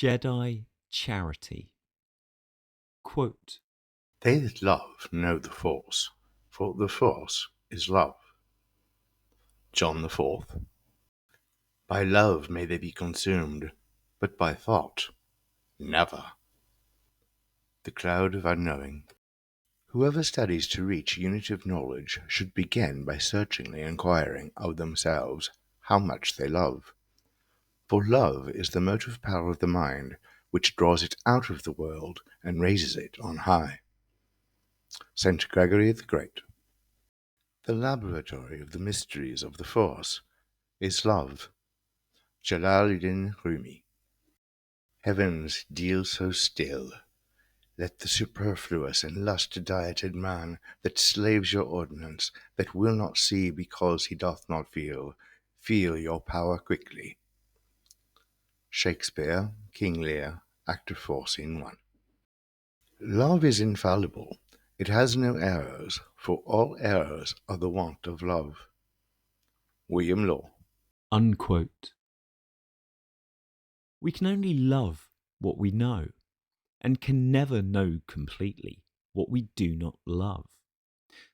Jedi charity. Quote, They that love know the Force, for the Force is love. John the 4th. By love may they be consumed, but by thought, never. The cloud of unknowing. Whoever studies to reach unity of knowledge should begin by searchingly inquiring of themselves how much they love. For love is the motive power of the mind, which draws it out of the world and raises it on high. St. Gregory the Great. The laboratory of the mysteries of the Force is love. Jalaluddin Rumi. Heavens, deal so still. Let the superfluous and lust-dieted man that slaves your ordinance, that will not see because he doth not feel your power quickly. Shakespeare, King Lear, Act 4, Scene 1. Love is infallible. It has no errors, for all errors are the want of love. William Law. unquote. We can only love what we know, and can never know completely what we do not love.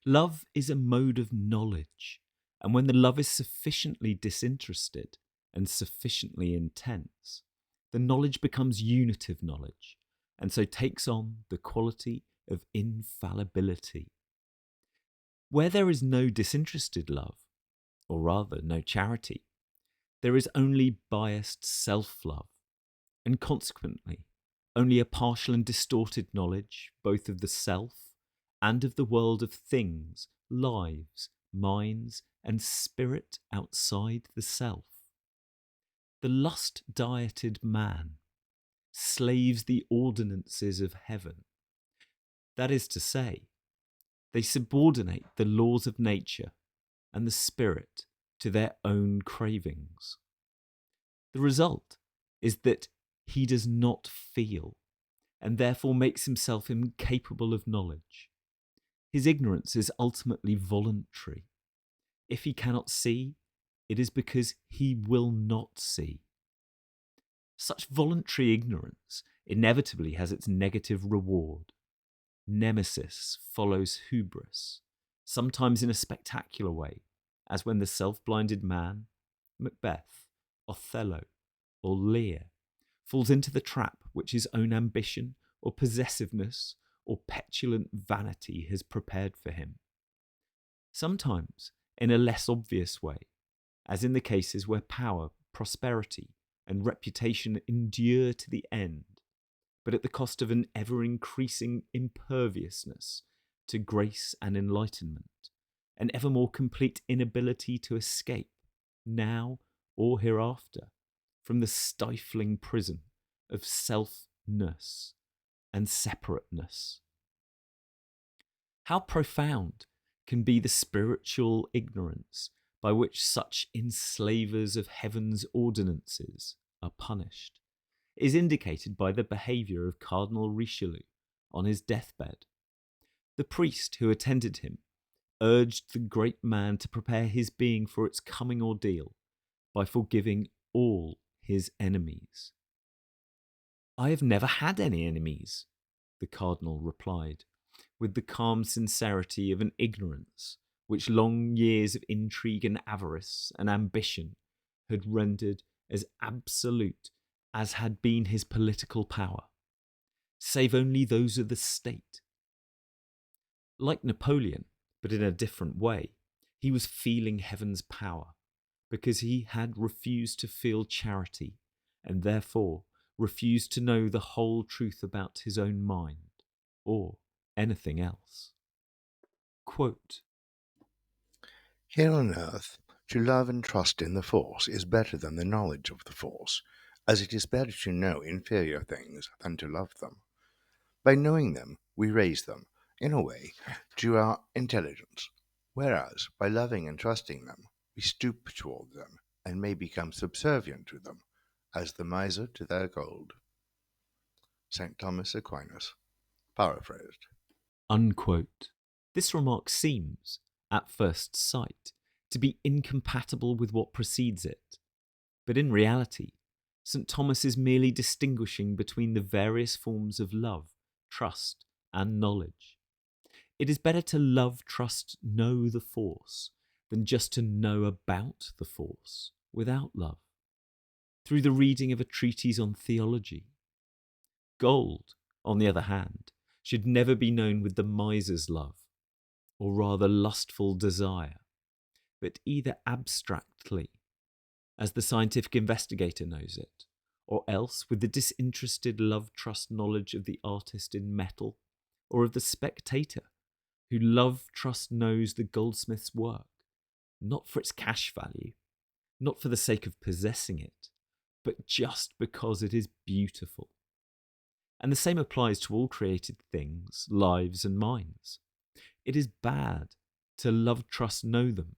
Love is a mode of knowledge, and when the love is sufficiently disinterested and sufficiently intense, the knowledge becomes unitive knowledge, and so takes on the quality of infallibility. Where there is no disinterested love, or rather no charity, there is only biased self-love, and consequently only a partial and distorted knowledge both of the self and of the world of things, lives, minds, and spirit outside the self. The lust-dieted man slaves the ordinances of heaven. That is to say, they subordinate the laws of nature and the spirit to their own cravings. The result is that he does not feel, and therefore makes himself incapable of knowledge. His ignorance is ultimately voluntary. If he cannot see, it is because he will not see. Such voluntary ignorance inevitably has its negative reward. Nemesis follows hubris, sometimes in a spectacular way, as when the self-blinded man, Macbeth, Othello, or Lear falls into the trap which his own ambition or possessiveness or petulant vanity has prepared for him. Sometimes in a less obvious way, as in the cases where power, prosperity, and reputation endure to the end, but at the cost of an ever-increasing imperviousness to grace and enlightenment, an ever more complete inability to escape, now or hereafter, from the stifling prison of selfness and separateness. How profound can be the spiritual ignorance by which such enslavers of heaven's ordinances are punished, is indicated by the behaviour of Cardinal Richelieu on his deathbed. The priest who attended him urged the great man to prepare his being for its coming ordeal by forgiving all his enemies. "I have never had any enemies," the cardinal replied, with the calm sincerity of an ignorance which long years of intrigue and avarice and ambition had rendered as absolute as had been his political power, save only those of the state. Like Napoleon, but in a different way, he was feeling heaven's power, because he had refused to feel charity, and therefore refused to know the whole truth about his own mind, or anything else. Quote, Here on earth, to love and trust in the Force is better than the knowledge of the Force, as it is better to know inferior things than to love them. By knowing them, we raise them, in a way, to our intelligence, whereas by loving and trusting them, we stoop toward them and may become subservient to them, as the miser to their gold. St. Thomas Aquinas, paraphrased. unquote. This remark seems, at first sight, to be incompatible with what precedes it, but in reality, St. Thomas is merely distinguishing between the various forms of love, trust, and knowledge. It is better to love, trust, know the force than just to know about the force without love. Through the reading of a treatise on theology. Gold, on the other hand, should never be known with the miser's love, or rather lustful desire, but either abstractly, as the scientific investigator knows it, or else with the disinterested love, trust, knowledge of the artist in metal, or of the spectator, who love, trust, knows the goldsmith's work, not for its cash value, not for the sake of possessing it, but just because it is beautiful. And the same applies to all created things, lives, and minds. It is bad to love, trust, know them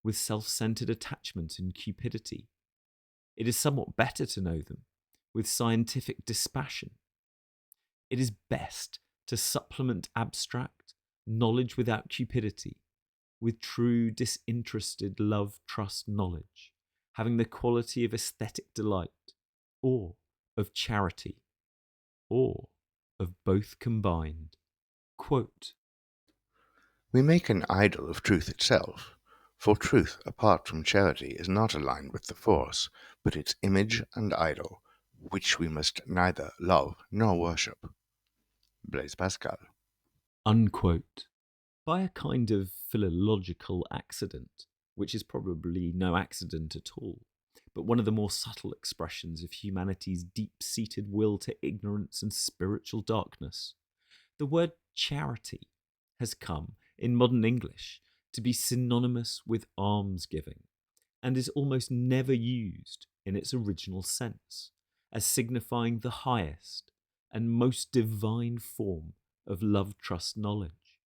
with self-centered attachment and cupidity. It is somewhat better to know them with scientific dispassion. It is best to supplement abstract knowledge without cupidity with true disinterested love, trust, knowledge, having the quality of aesthetic delight, or of charity, or of both combined. Quote, We make an idol of truth itself, for truth apart from charity is not aligned with the force, but its image and idol, which we must neither love nor worship. Blaise Pascal. unquote. By a kind of philological accident, which is probably no accident at all, but one of the more subtle expressions of humanity's deep-seated will to ignorance and spiritual darkness, the word charity has come, in modern English, to be synonymous with almsgiving, and is almost never used in its original sense, as signifying the highest and most divine form of love, trust, knowledge.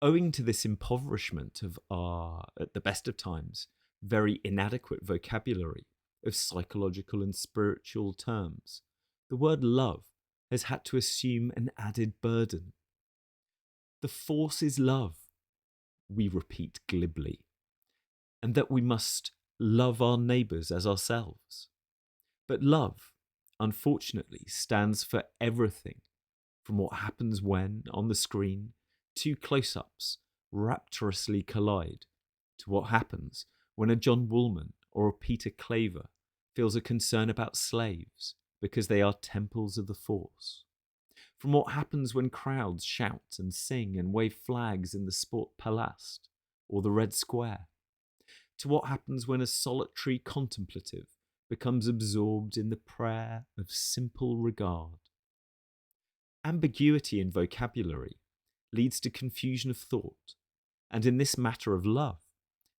Owing to this impoverishment of our, at the best of times, very inadequate vocabulary of psychological and spiritual terms, the word love has had to assume an added burden. The force is love, we repeat glibly, and that we must love our neighbours as ourselves. But love, unfortunately, stands for everything from what happens when, on the screen, two close-ups rapturously collide, to what happens when a John Woolman or a Peter Claver feels a concern about slaves because they are temples of the force. From what happens when crowds shout and sing and wave flags in the Sport Palast or the Red Square, to what happens when a solitary contemplative becomes absorbed in the prayer of simple regard. Ambiguity in vocabulary leads to confusion of thought, and in this matter of love,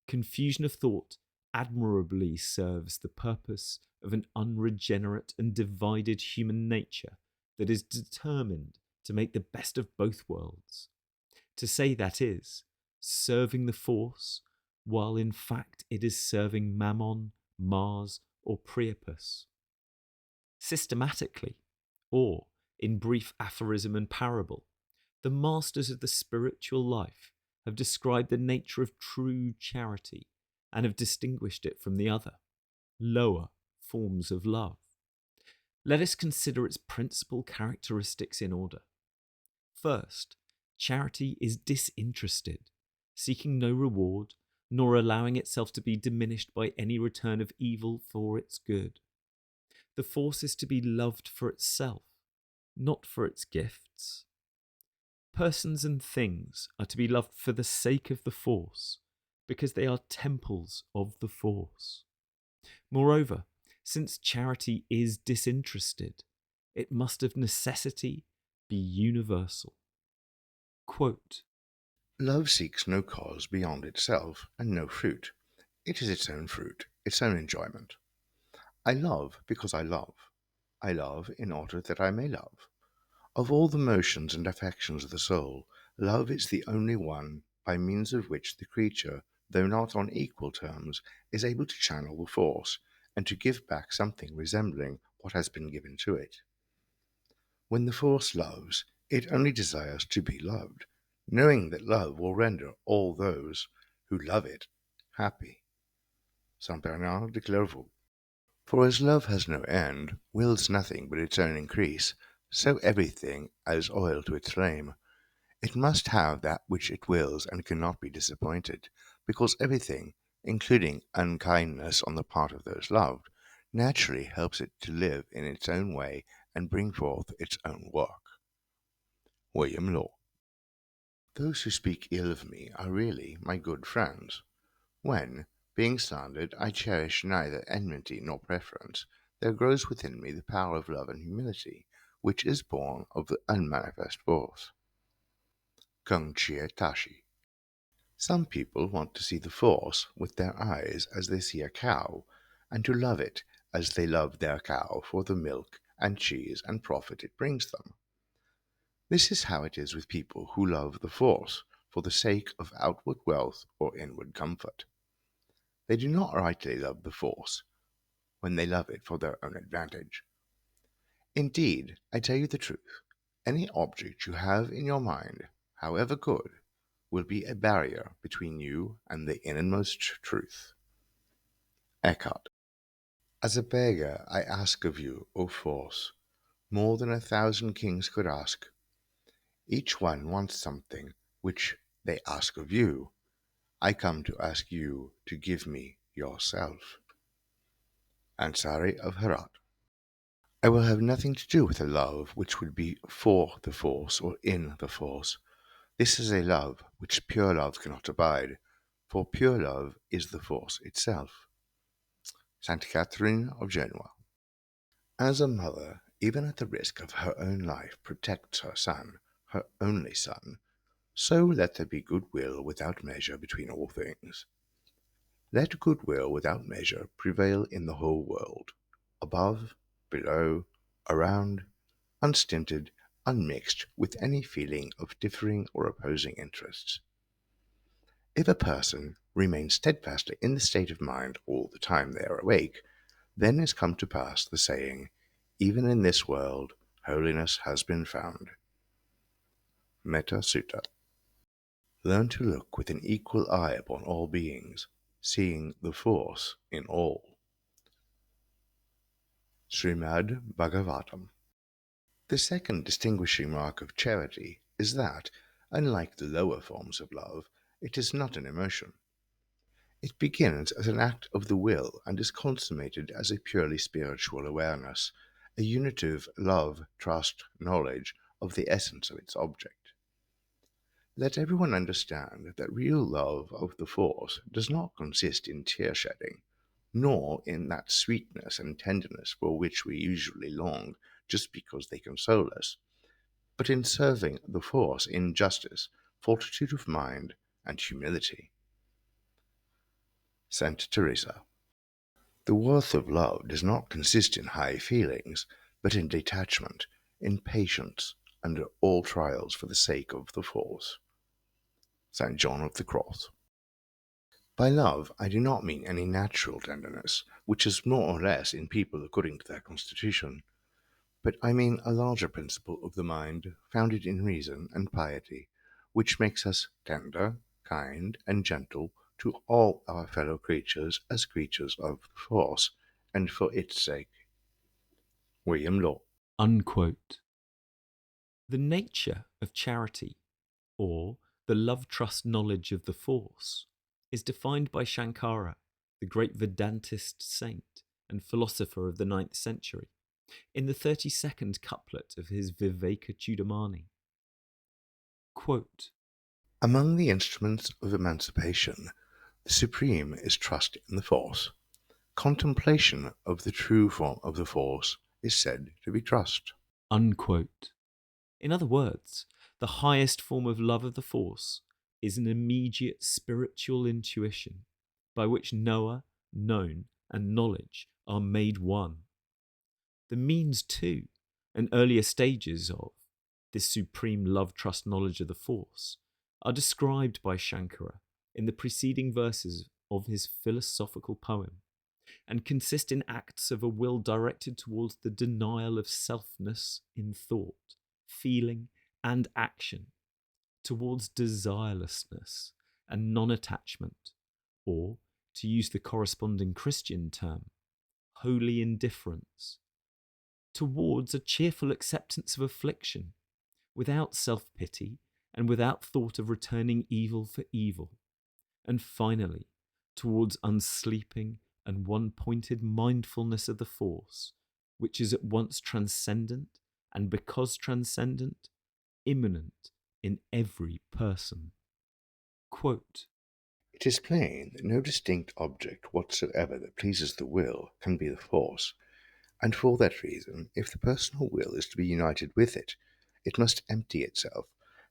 confusion of thought admirably serves the purpose of an unregenerate and divided human nature that is determined to make the best of both worlds. To say that is, serving the force, while in fact it is serving Mammon, Mars, or Priapus. Systematically, or in brief aphorism and parable, the masters of the spiritual life have described the nature of true charity and have distinguished it from the other, lower forms of love. Let us consider its principal characteristics in order. First, charity is disinterested, seeking no reward, nor allowing itself to be diminished by any return of evil for its good. The force is to be loved for itself, not for its gifts. Persons and things are to be loved for the sake of the force, because they are temples of the force. Moreover, since charity is disinterested, it must of necessity be universal. Quote, Love seeks no cause beyond itself and no fruit. It is its own fruit, its own enjoyment. I love because I love. I love in order that I may love. Of all the motions and affections of the soul, love is the only one by means of which the creature, though not on equal terms, is able to channel the force, and to give back something resembling what has been given to it. When the force loves, it only desires to be loved, knowing that love will render all those who love it happy. Saint Bernard de Clairvaux. For as love has no end, wills nothing but its own increase, so everything as oil to its flame. It must have that which it wills and cannot be disappointed, because everything, including unkindness on the part of those loved, naturally helps it to live in its own way and bring forth its own work. William Law. Those who speak ill of me are really my good friends. When, being slandered, I cherish neither enmity nor preference, there grows within me the power of love and humility, which is born of the unmanifest force. Kung Chie Tashi. Some people want to see the force with their eyes as they see a cow, and to love it as they love their cow for the milk and cheese and profit it brings them. This is how it is with people who love the force for the sake of outward wealth or inward comfort. They do not rightly love the force when they love it for their own advantage. Indeed, I tell you the truth, any object you have in your mind, however good, will be a barrier between you and the innermost truth. Eckhart. As a beggar I ask of you, O force, more than 1,000 kings could ask. Each one wants something which they ask of you. I come to ask you to give me yourself. Ansari of Herat. I will have nothing to do with a love which would be for the force or in the force. This is a love which pure love cannot abide, for pure love is the force itself. Saint Catherine of Genoa. As a mother, even at the risk of her own life, protects her son, her only son, so let there be goodwill without measure between all things. Let goodwill without measure prevail in the whole world, above, below, around, unstinted, unmixed with any feeling of differing or opposing interests. If a person remains steadfastly in the state of mind all the time they are awake, then is come to pass the saying, even in this world holiness has been found. Metta Sutta. Learn to look with an equal eye upon all beings, seeing the force in all. Srimad Bhagavatam. The second distinguishing mark of charity is that, unlike the lower forms of love, it is not an emotion. It begins as an act of the will and is consummated as a purely spiritual awareness, a unitive love, trust, knowledge of the essence of its object. Let everyone understand that real love of the force does not consist in tear-shedding, nor in that sweetness and tenderness for which we usually long just because they console us, but in serving the force in justice, fortitude of mind, and humility. Saint Teresa. The worth of love does not consist in high feelings, but in detachment, in patience, under all trials for the sake of the force. St. John of the Cross. By love, I do not mean any natural tenderness, which is more or less in people according to their constitution, but I mean a larger principle of the mind, founded in reason and piety, which makes us tender, kind, and gentle to all our fellow creatures as creatures of the force, and for its sake. William Law. Unquote. The nature of charity, or the love trust knowledge of the force, is defined by Shankara, the great Vedantist saint and philosopher of the 9th century, in the 32nd couplet of his Viveka Chudamani. Quote, Among the instruments of emancipation, the supreme is trust in the force. Contemplation of the true form of the force is said to be trust. unquote. In other words, the highest form of love of the force is an immediate spiritual intuition by which knower, known, and knowledge are made one. The means to, and earlier stages of, this supreme love trust knowledge of the force are described by Shankara in the preceding verses of his philosophical poem, and consist in acts of a will directed towards the denial of selfness in thought, feeling, and action, towards desirelessness and non-attachment, or, to use the corresponding Christian term, holy indifference, towards a cheerful acceptance of affliction, without self-pity and without thought of returning evil for evil, and finally, towards unsleeping and one-pointed mindfulness of the force, which is at once transcendent and, because transcendent, immanent in every person. Quote, It is plain that no distinct object whatsoever that pleases the will can be the force, and for that reason, if the personal will is to be united with it, it must empty itself,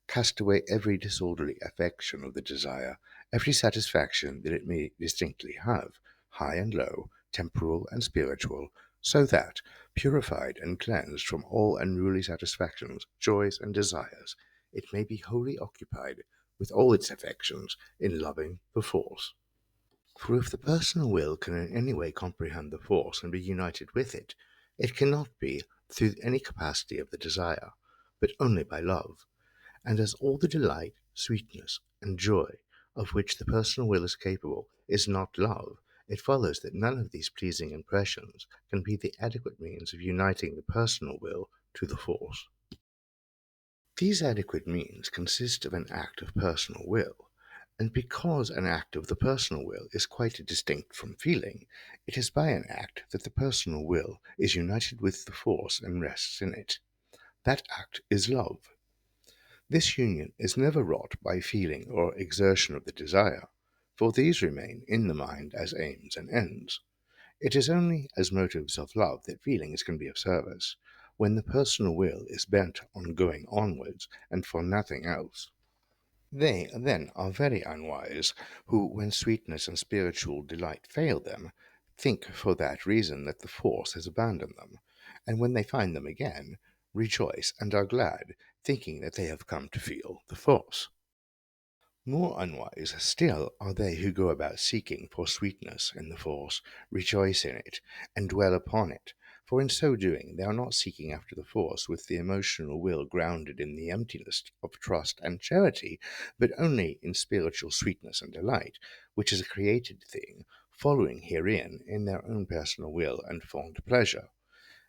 cast away every disorderly affection of the desire, every satisfaction that it may distinctly have, high and low, temporal and spiritual, so that, purified and cleansed from all unruly satisfactions, joys, and desires, it may be wholly occupied with all its affections in loving the force. For if the personal will can in any way comprehend the force and be united with it, it cannot be through any capacity of the desire, but only by love. And as all the delight, sweetness, and joy of which the personal will is capable is not love, it follows that none of these pleasing impressions can be the adequate means of uniting the personal will to the force. These adequate means consist of an act of personal will, and because an act of the personal will is quite distinct from feeling, it is by an act that the personal will is united with the force and rests in it. That act is love. This union is never wrought by feeling or exertion of the desire, for these remain in the mind as aims and ends. It is only as motives of love that feelings can be of service, when the personal will is bent on going onwards and for nothing else. They, then, are very unwise who, when sweetness and spiritual delight fail them, think for that reason that the force has abandoned them, and when they find them again, rejoice and are glad, thinking that they have come to feel the force. More unwise still are they who go about seeking for sweetness in the force, rejoice in it, and dwell upon it, for in so doing they are not seeking after the force with the emotional will grounded in the emptiness of trust and charity, but only in spiritual sweetness and delight, which is a created thing, following herein in their own personal will and fond pleasure.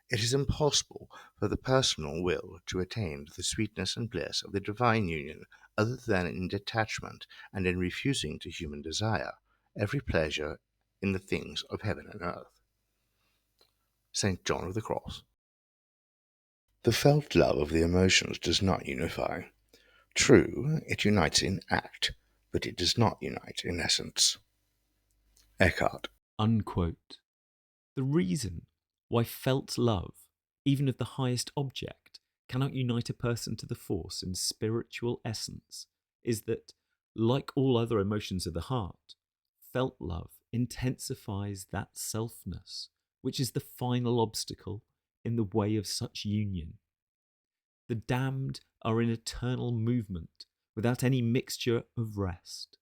It is impossible for the personal will to attain to the sweetness and bliss of the divine union other than in detachment and in refusing to human desire every pleasure in the things of heaven and earth. St. John of the Cross. The felt love of the emotions does not unify. True, it unites in act, but it does not unite in essence. Eckhart. unquote. The reason why felt love, even of the highest object, cannot unite a person to the force in spiritual essence is that, like all other emotions of the heart, felt love intensifies that selfness, which is the final obstacle in the way of such union. The damned are in eternal movement without any mixture of rest.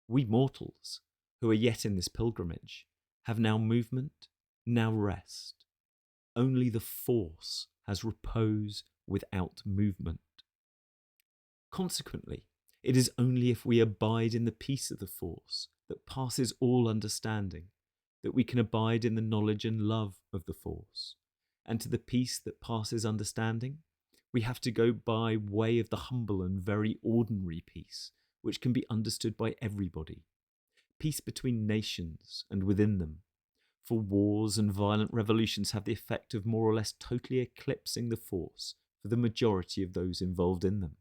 We mortals, who are yet in this pilgrimage, have now movement, now rest. Only the force has repose without movement. Consequently, it is only if we abide in the peace of the force that passes all understanding that we can abide in the knowledge and love of the force. And to the peace that passes understanding, we have to go by way of the humble and very ordinary peace, which can be understood by everybody. Peace between nations and within them, for wars and violent revolutions have the effect of more or less totally eclipsing the force for the majority of those involved in them.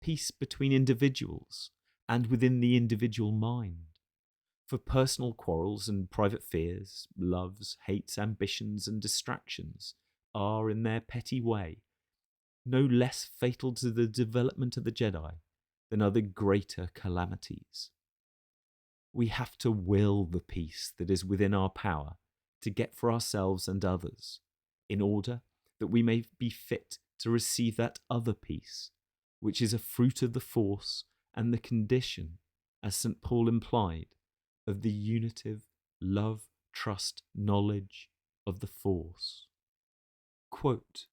Peace between individuals and within the individual mind, for personal quarrels and private fears, loves, hates, ambitions, and distractions are, in their petty way, no less fatal to the development of the Jedi than are the greater calamities. We have to will the peace that is within our power to get for ourselves and others, in order that we may be fit to receive that other peace, which is a fruit of the force and the condition, as St. Paul implied, of the unitive love, trust, knowledge of the force. Quote,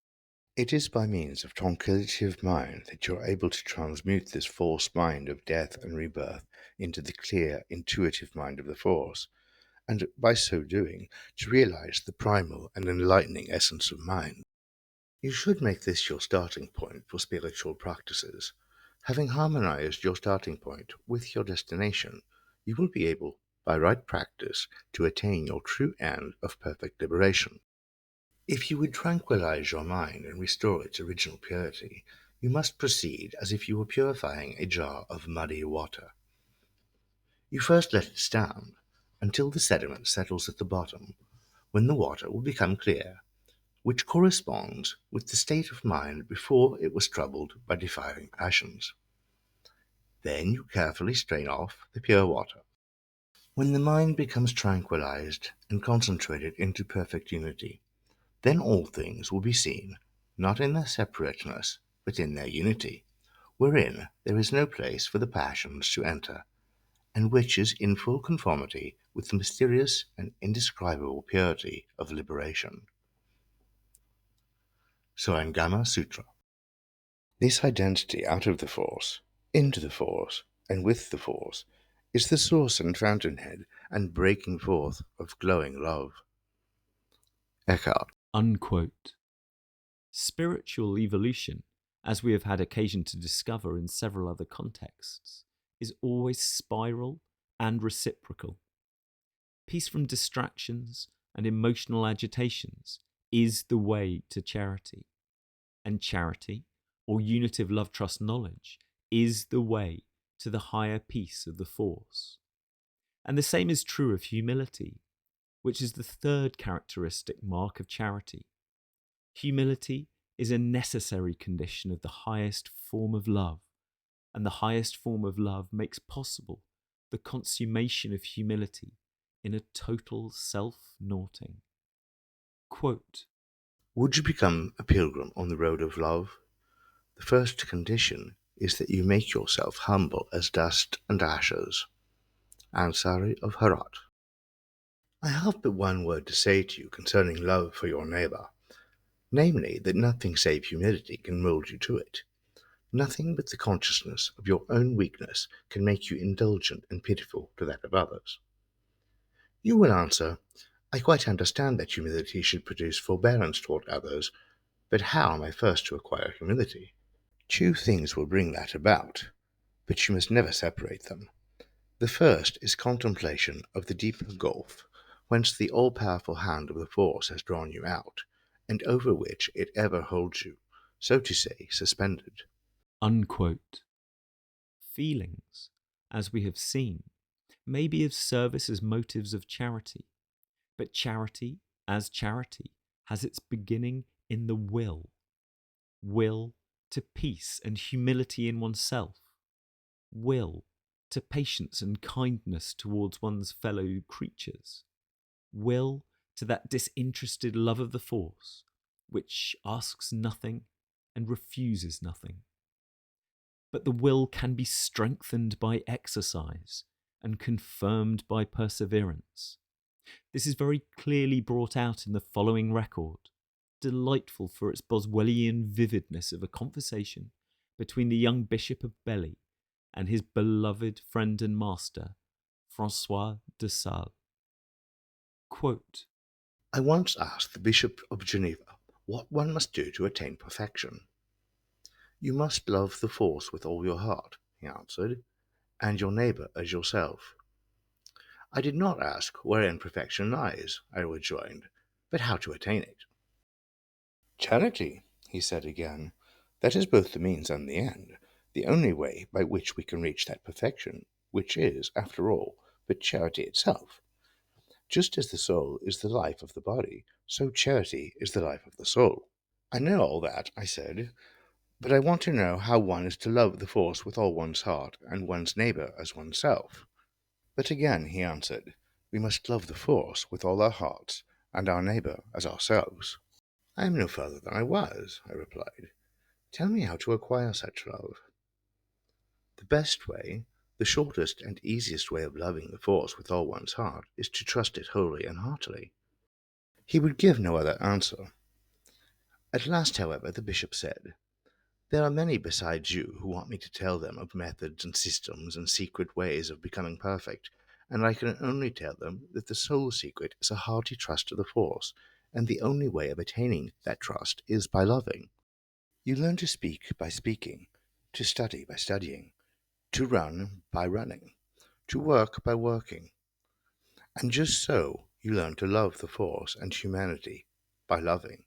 It is by means of tranquillity of mind that you are able to transmute this false mind of death and rebirth into the clear, intuitive mind of the force, and by so doing to realize the primal and enlightening essence of mind. You should make this your starting point for spiritual practices. Having harmonized your starting point with your destination, you will be able, by right practice, to attain your true end of perfect liberation. If you would tranquilize your mind and restore its original purity, you must proceed as if you were purifying a jar of muddy water. You first let it stand until the sediment settles at the bottom, when the water will become clear, which corresponds with the state of mind before it was troubled by defiling passions. Then you carefully strain off the pure water. When the mind becomes tranquilized and concentrated into perfect unity, then all things will be seen, not in their separateness, but in their unity, wherein there is no place for the passions to enter, and which is in full conformity with the mysterious and indescribable purity of liberation. Soangama Sutra. This identity out of the Force, into the Force, and with the Force, is the source and fountainhead and breaking forth of glowing love. Eckhart. Unquote. Spiritual evolution, as we have had occasion to discover in several other contexts, is always spiral and reciprocal. Peace from distractions and emotional agitations is the way to charity. And charity, or unitive love, trust, knowledge, is the way to the higher peace of the Force. And the same is true of humility, which is the third characteristic mark of charity. Humility is a necessary condition of the highest form of love, and the highest form of love makes possible the consummation of humility in a total self-naughting. Quote, Would you become a pilgrim on the road of love? The first condition is that you make yourself humble as dust and ashes. Ansari of Herat. I have but one word to say to you concerning love for your neighbour, namely that nothing save humility can mould you to it. Nothing but the consciousness of your own weakness can make you indulgent and pitiful to that of others. You will answer, I quite understand that humility should produce forbearance toward others, but how am I first to acquire humility? Two things will bring that about, but you must never separate them. The first is contemplation of the deeper gulf, whence the all-powerful hand of the Force has drawn you out, and over which it ever holds you, so to say, suspended. unquote. Feelings, as we have seen, may be of service as motives of charity, but charity, as charity, has its beginning in the will to peace and humility in oneself, will to patience and kindness towards one's fellow creatures, will to that disinterested love of the Force, which asks nothing and refuses nothing. But the will can be strengthened by exercise and confirmed by perseverance. This is very clearly brought out in the following record, delightful for its Boswellian vividness of a conversation between the young Bishop of Bely and his beloved friend and master, Francois de Sales. Quote, I once asked the Bishop of Geneva what one must do to attain perfection. You must love the Force with all your heart, he answered, and your neighbour as yourself. I did not ask wherein perfection lies, I rejoined, but how to attain it. Charity, he said again, that is both the means and the end, the only way by which we can reach that perfection, which is, after all, but charity itself. Just as the soul is the life of the body, so charity is the life of the soul. I know all that, I said, but I want to know how one is to love the Force with all one's heart, and one's neighbour as oneself. But again, he answered, we must love the Force with all our hearts, and our neighbour as ourselves. I am no further than I was, I replied. Tell me how to acquire such love. The best way, the shortest and easiest way of loving the Force with all one's heart, is to trust it wholly and heartily. He would give no other answer. At last, however, the bishop said, there are many besides you who want me to tell them of methods and systems and secret ways of becoming perfect, and I can only tell them that the sole secret is a hearty trust to the Force, and the only way of attaining that trust is by loving. You learn to speak by speaking, to study by studying, to run by running, to work by working. And just so you learn to love the Force and humanity by loving.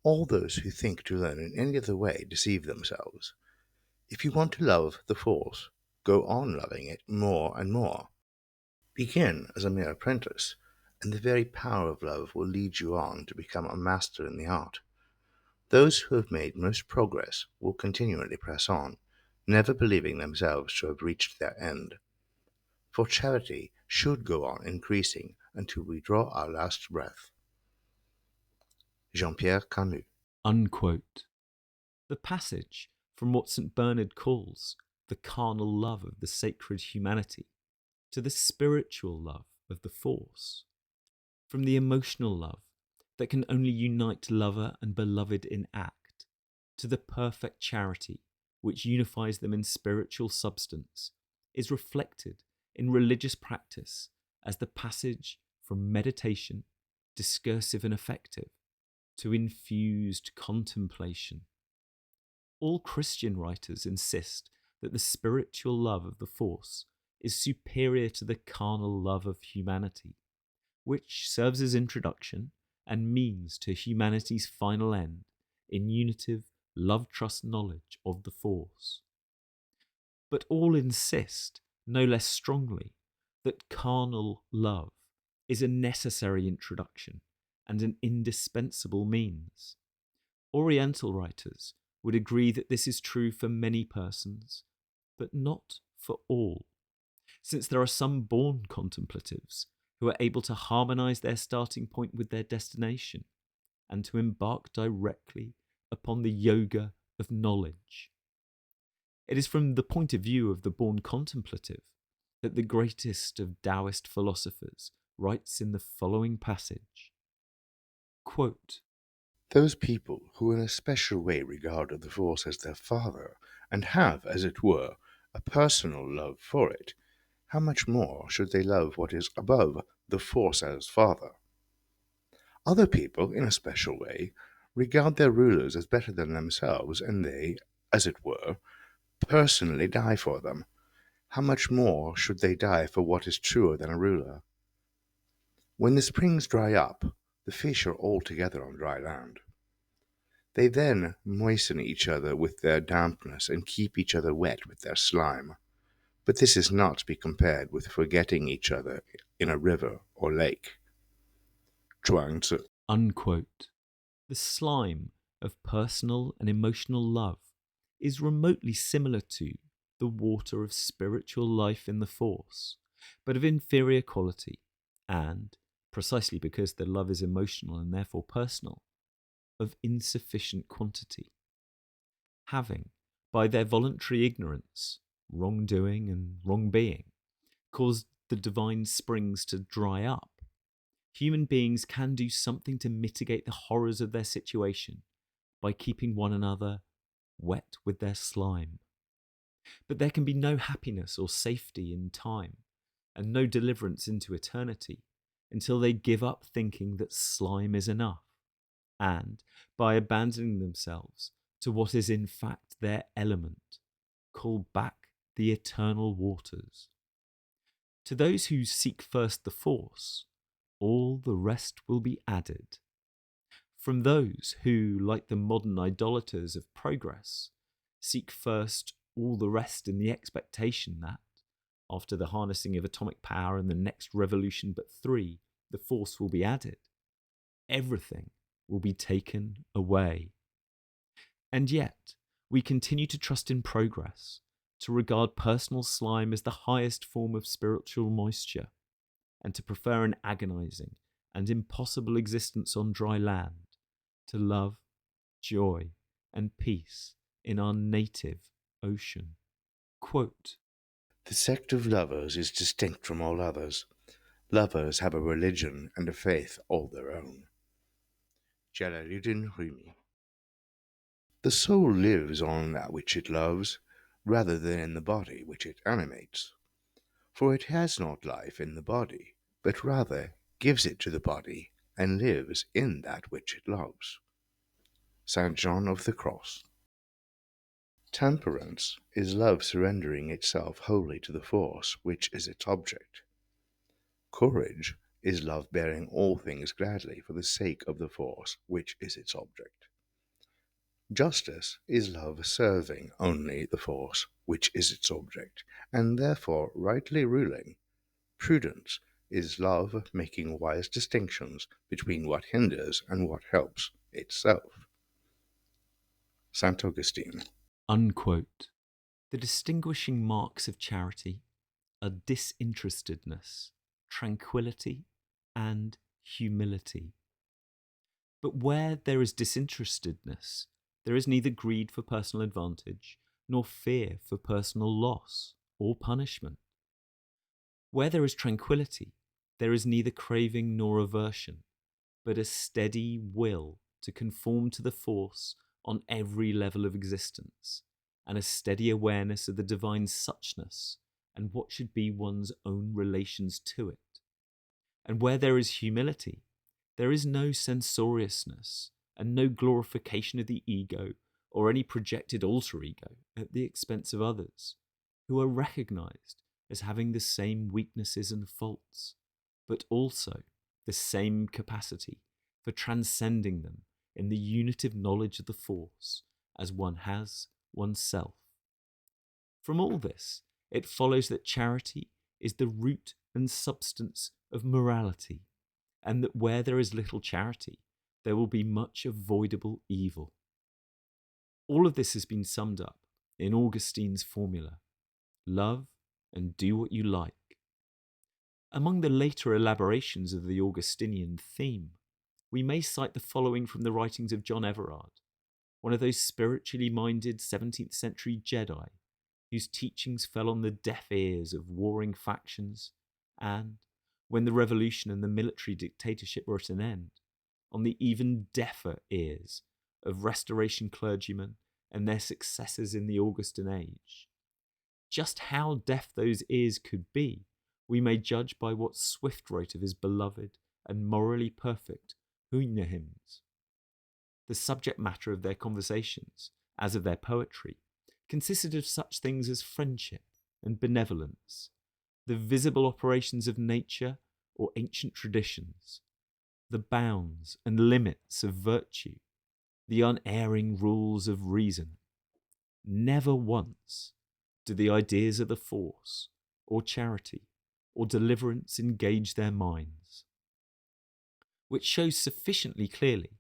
All those who think to learn in any other way deceive themselves. If you want to love the Force, go on loving it more and more. Begin as a mere apprentice, and the very power of love will lead you on to become a master in the art. Those who have made most progress will continually press on, never believing themselves to have reached their end. For charity should go on increasing until we draw our last breath. Jean-Pierre Camus. Unquote. The passage from what St. Bernard calls the carnal love of the sacred humanity to the spiritual love of the Force, from the emotional love that can only unite lover and beloved in act, to the perfect charity which unifies them in spiritual substance, is reflected in religious practice as the passage from meditation, discursive and affective, to infused contemplation. All Christian writers insist that the spiritual love of the Force is superior to the carnal love of humanity, which serves as introduction and means to humanity's final end in unitive love, trust, knowledge of the Force. But all insist, no less strongly, that carnal love is a necessary introduction and an indispensable means. Oriental writers would agree that this is true for many persons, but not for all, since there are some born contemplatives who are able to harmonize their starting point with their destination and to embark directly upon the yoga of knowledge. It is from the point of view of the born contemplative that the greatest of Taoist philosophers writes in the following passage, quote, Those people who in a special way regard the Force as their father, and have, as it were, a personal love for it, how much more should they love what is above the Force as father? Other people, in a special way, regard their rulers as better than themselves, and they, as it were, personally die for them. How much more should they die for what is truer than a ruler? When the springs dry up, the fish are all together on dry land. They then moisten each other with their dampness and keep each other wet with their slime. But this is not to be compared with forgetting each other in a river or lake. Zhuangzi. unquote. The slime of personal and emotional love is remotely similar to the water of spiritual life in the Force, but of inferior quality, and, precisely because the love is emotional and therefore personal, of insufficient quantity. Having, by their voluntary ignorance, wrongdoing and wrong-being, caused the divine springs to dry up, human beings can do something to mitigate the horrors of their situation by keeping one another wet with their slime. But there can be no happiness or safety in time, and no deliverance into eternity, until they give up thinking that slime is enough, and, by abandoning themselves to what is in fact their element, call back the eternal waters. To those who seek first the Force, all the rest will be added. From those who, like the modern idolaters of progress, seek first all the rest in the expectation that, after the harnessing of atomic power and the next revolution but three, the Force will be added, everything will be taken away. And yet, we continue to trust in progress, to regard personal slime as the highest form of spiritual moisture, and to prefer an agonizing and impossible existence on dry land to love, joy, and peace in our native ocean. Quote, The sect of lovers is distinct from all others. Lovers have a religion and a faith all their own. Jalaluddin Rumi. The soul lives on that which it loves, rather than in the body which it animates. For it has not life in the body, but rather gives it to the body, and lives in that which it loves. St. John of the Cross. Temperance is love surrendering itself wholly to the force which is its object. Courage is love bearing all things gladly for the sake of the force which is its object. Justice is love serving only the force which is its object, and therefore rightly ruling. Prudence is love making wise distinctions between what hinders and what helps itself. St. Augustine. Unquote. The distinguishing marks of charity are disinterestedness, tranquility, and humility. But where there is disinterestedness, there is neither greed for personal advantage nor fear for personal loss or punishment. Where there is tranquility, there is neither craving nor aversion, but a steady will to conform to the force on every level of existence, and a steady awareness of the divine suchness and what should be one's own relations to it. And where there is humility, there is no censoriousness and no glorification of the ego or any projected alter ego at the expense of others, who are recognized as having the same weaknesses and faults, but also the same capacity for transcending them in the unitive knowledge of the force as one has oneself. From all this, it follows that charity is the root and substance of morality, and that where there is little charity, there will be much avoidable evil. All of this has been summed up in Augustine's formula: love and do what you like. Among the later elaborations of the Augustinian theme, we may cite the following from the writings of John Everard, one of those spiritually minded 17th century Jedi whose teachings fell on the deaf ears of warring factions and, when the revolution and the military dictatorship were at an end, on the even deafer ears of Restoration clergymen and their successors in the Augustan age. Just how deaf those ears could be, we may judge by what Swift wrote of his beloved and morally perfect Hunyna hymns. The subject matter of their conversations, as of their poetry, consisted of such things as friendship and benevolence, the visible operations of nature or ancient traditions, the bounds and limits of virtue, the unerring rules of reason. Never once do the ideas of the force, or charity, or deliverance engage their minds, which shows sufficiently clearly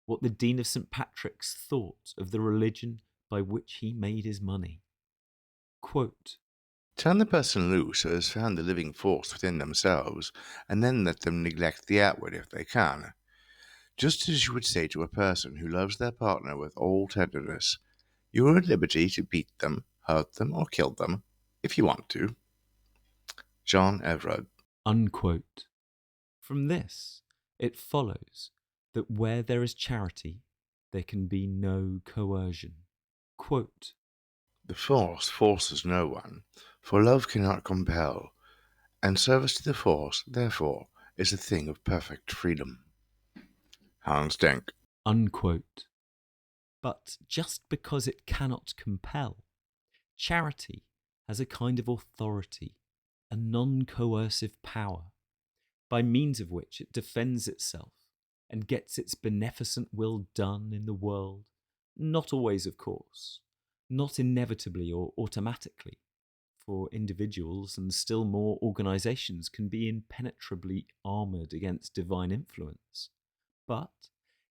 what the Dean of St. Patrick's thought of the religion by which he made his money. Quote, Turn the person loose who has found the living force within themselves, and then let them neglect the outward if they can. Just as you would say to a person who loves their partner with all tenderness, you are at liberty to beat them, hurt them, or kill them, if you want to. John Everard. unquote. From this, it follows that where there is charity, there can be no coercion. Quote, The force forces no one, for love cannot compel, and service to the force, therefore, is a thing of perfect freedom. Hans Denk. unquote. But just because it cannot compel, charity has a kind of authority, a non-coercive power, by means of which it defends itself and gets its beneficent will done in the world, not always, of course, not inevitably or automatically, for individuals and still more organizations can be impenetrably armored against divine influence, but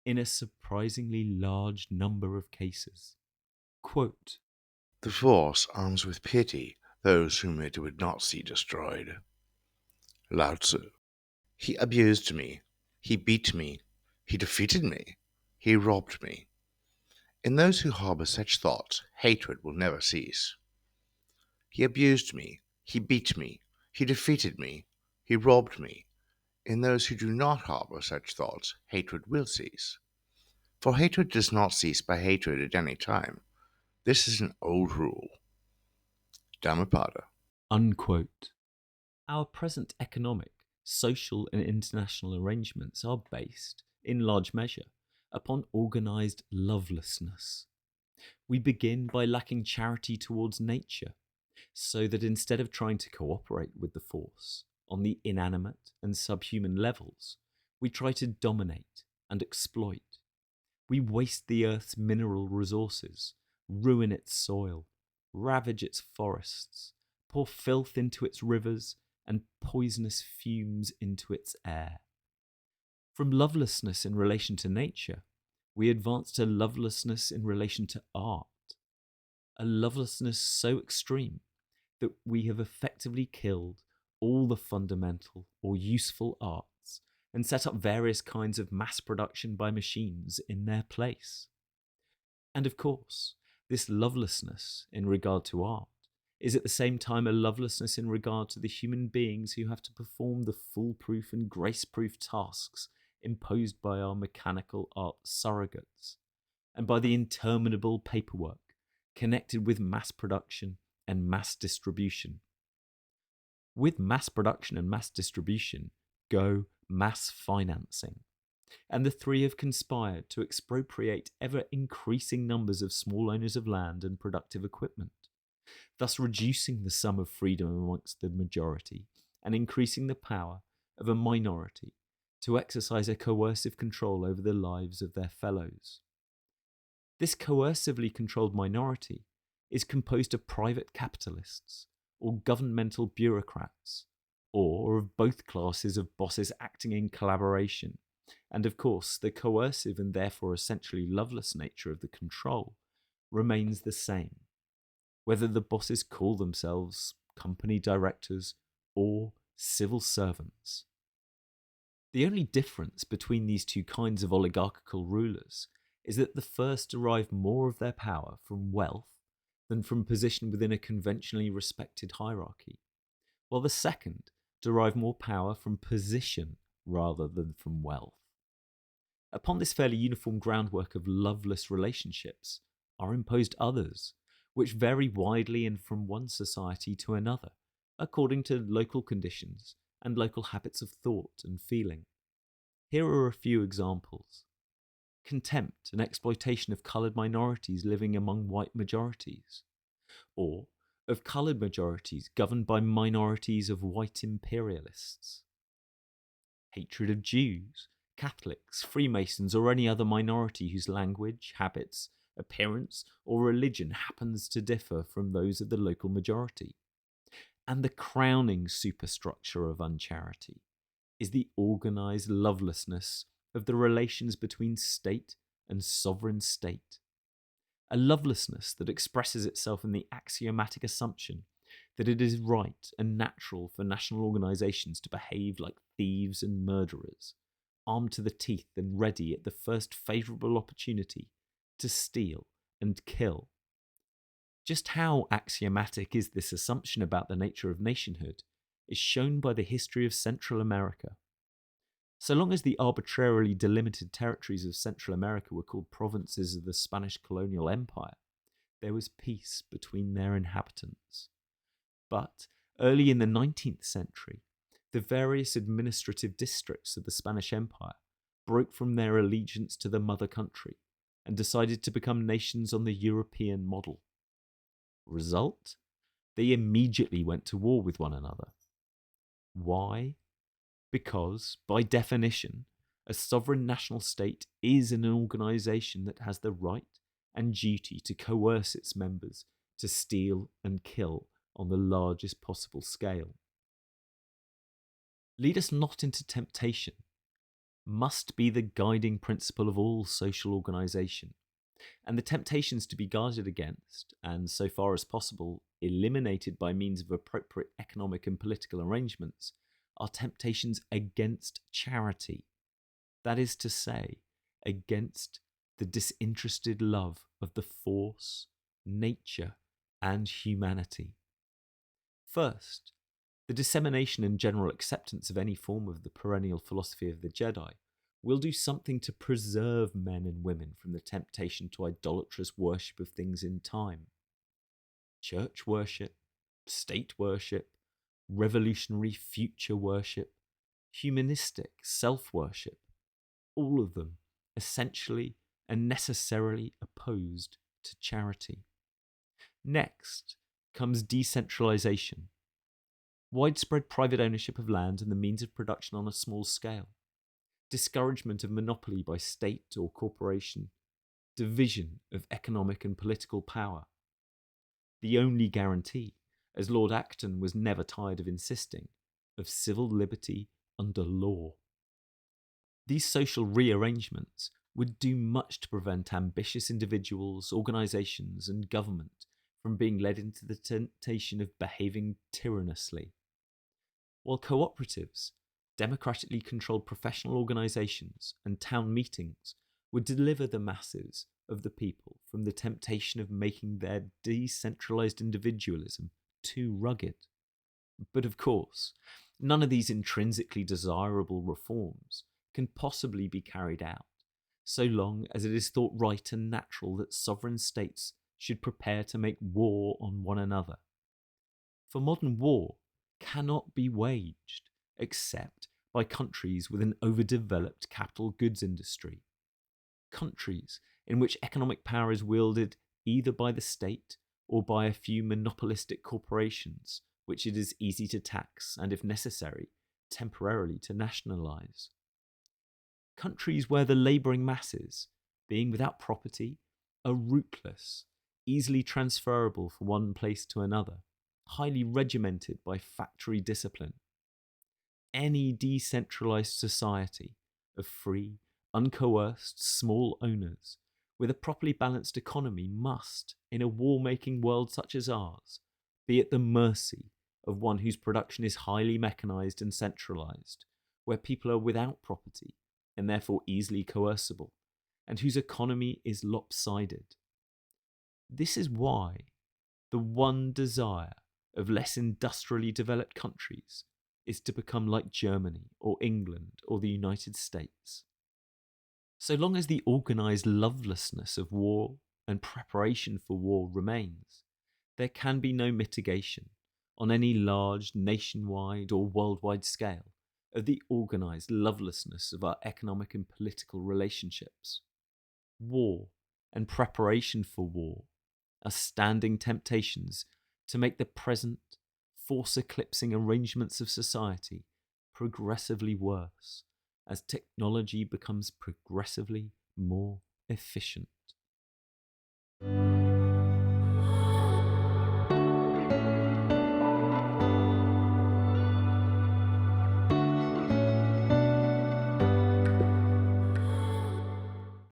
in a surprisingly large number of cases. Quote, The force arms with pity those whom it would not see destroyed. Lao Tzu. He abused me. He beat me. He defeated me. He robbed me. In those who harbor such thoughts, hatred will never cease. He abused me. He beat me. He defeated me. He robbed me. In those who do not harbor such thoughts, hatred will cease. For hatred does not cease by hatred at any time. This is an old rule. Dhammapada. unquote. Our present economic, social, and international arrangements are based, in large measure, upon organised lovelessness. We begin by lacking charity towards nature, so that instead of trying to cooperate with the force on the inanimate and subhuman levels, we try to dominate and exploit. We waste the earth's mineral resources, ruin its soil, ravage its forests, pour filth into its rivers, and poisonous fumes into its air. From lovelessness in relation to nature, we advance to lovelessness in relation to art, a lovelessness so extreme that we have effectively killed all the fundamental or useful arts and set up various kinds of mass production by machines in their place. And of course, this lovelessness in regard to art is at the same time a lovelessness in regard to the human beings who have to perform the foolproof and grace-proof tasks imposed by our mechanical art surrogates, and by the interminable paperwork connected with mass production and mass distribution. With mass production and mass distribution go mass financing, and the three have conspired to expropriate ever increasing numbers of small owners of land and productive equipment, thus reducing the sum of freedom amongst the majority and increasing the power of a minority to exercise a coercive control over the lives of their fellows. This coercively controlled minority is composed of private capitalists or governmental bureaucrats, or of both classes of bosses acting in collaboration. And of course, the coercive and therefore essentially loveless nature of the control remains the same, whether the bosses call themselves company directors or civil servants. The only difference between these two kinds of oligarchical rulers is that the first derive more of their power from wealth than from position within a conventionally respected hierarchy, while the second derive more power from position rather than from wealth. Upon this fairly uniform groundwork of loveless relationships are imposed others, which vary widely and from one society to another, according to local conditions and local habits of thought and feeling. Here are a few examples. Contempt and exploitation of coloured minorities living among white majorities, or of coloured majorities governed by minorities of white imperialists. Hatred of Jews, Catholics, Freemasons, or any other minority whose language, habits, appearance, or religion happens to differ from those of the local majority. And the crowning superstructure of uncharity is the organised lovelessness of the relations between state and sovereign state. A lovelessness that expresses itself in the axiomatic assumption that it is right and natural for national organisations to behave like thieves and murderers, armed to the teeth and ready at the first favourable opportunity to steal and kill. Just how axiomatic is this assumption about the nature of nationhood is shown by the history of Central America. So long as the arbitrarily delimited territories of Central America were called provinces of the Spanish colonial empire, there was peace between their inhabitants. But early in the 19th century, the various administrative districts of the Spanish Empire broke from their allegiance to the mother country and decided to become nations on the European model. Result? They immediately went to war with one another. Why? Because, by definition, a sovereign national state is an organisation that has the right and duty to coerce its members to steal and kill on the largest possible scale. Lead us not into temptation must be the guiding principle of all social organisation, and the temptations to be guarded against, and so far as possible eliminated by means of appropriate economic and political arrangements, are temptations against charity, that is to say, against the disinterested love of the force, nature, and humanity. First, the dissemination and general acceptance of any form of the perennial philosophy of the Jedi will do something to preserve men and women from the temptation to idolatrous worship of things in time. Church worship, state worship, revolutionary future worship, humanistic self-worship, all of them essentially and necessarily opposed to charity. Next comes decentralization, widespread private ownership of land and the means of production on a small scale, discouragement of monopoly by state or corporation, division of economic and political power. The only guarantee, as Lord Acton was never tired of insisting, of civil liberty under law. These social rearrangements would do much to prevent ambitious individuals, organisations, and government from being led into the temptation of behaving tyrannously. While cooperatives, democratically controlled professional organisations, and town meetings would deliver the masses of the people from the temptation of making their decentralised individualism too rugged. But of course, none of these intrinsically desirable reforms can possibly be carried out, so long as it is thought right and natural that sovereign states should prepare to make war on one another. For modern war cannot be waged except by countries with an overdeveloped capital goods industry, countries in which economic power is wielded either by the state or by a few monopolistic corporations, which it is easy to tax and, if necessary, temporarily to nationalise. Countries where the labouring masses, being without property, are rootless, easily transferable from one place to another, highly regimented by factory discipline. Any decentralised society of free, uncoerced, small owners with a properly balanced economy must, in a war-making world such as ours, be at the mercy of one whose production is highly mechanised and centralised, where people are without property and therefore easily coercible, and whose economy is lopsided. This is why the one desire of less industrially developed countries is to become like Germany or England or the United States. So long as the organised lovelessness of war and preparation for war remains, there can be no mitigation on any large nationwide or worldwide scale of the organised lovelessness of our economic and political relationships. War and preparation for war are standing temptations to make the present force-eclipsing arrangements of society progressively worse as technology becomes progressively more efficient.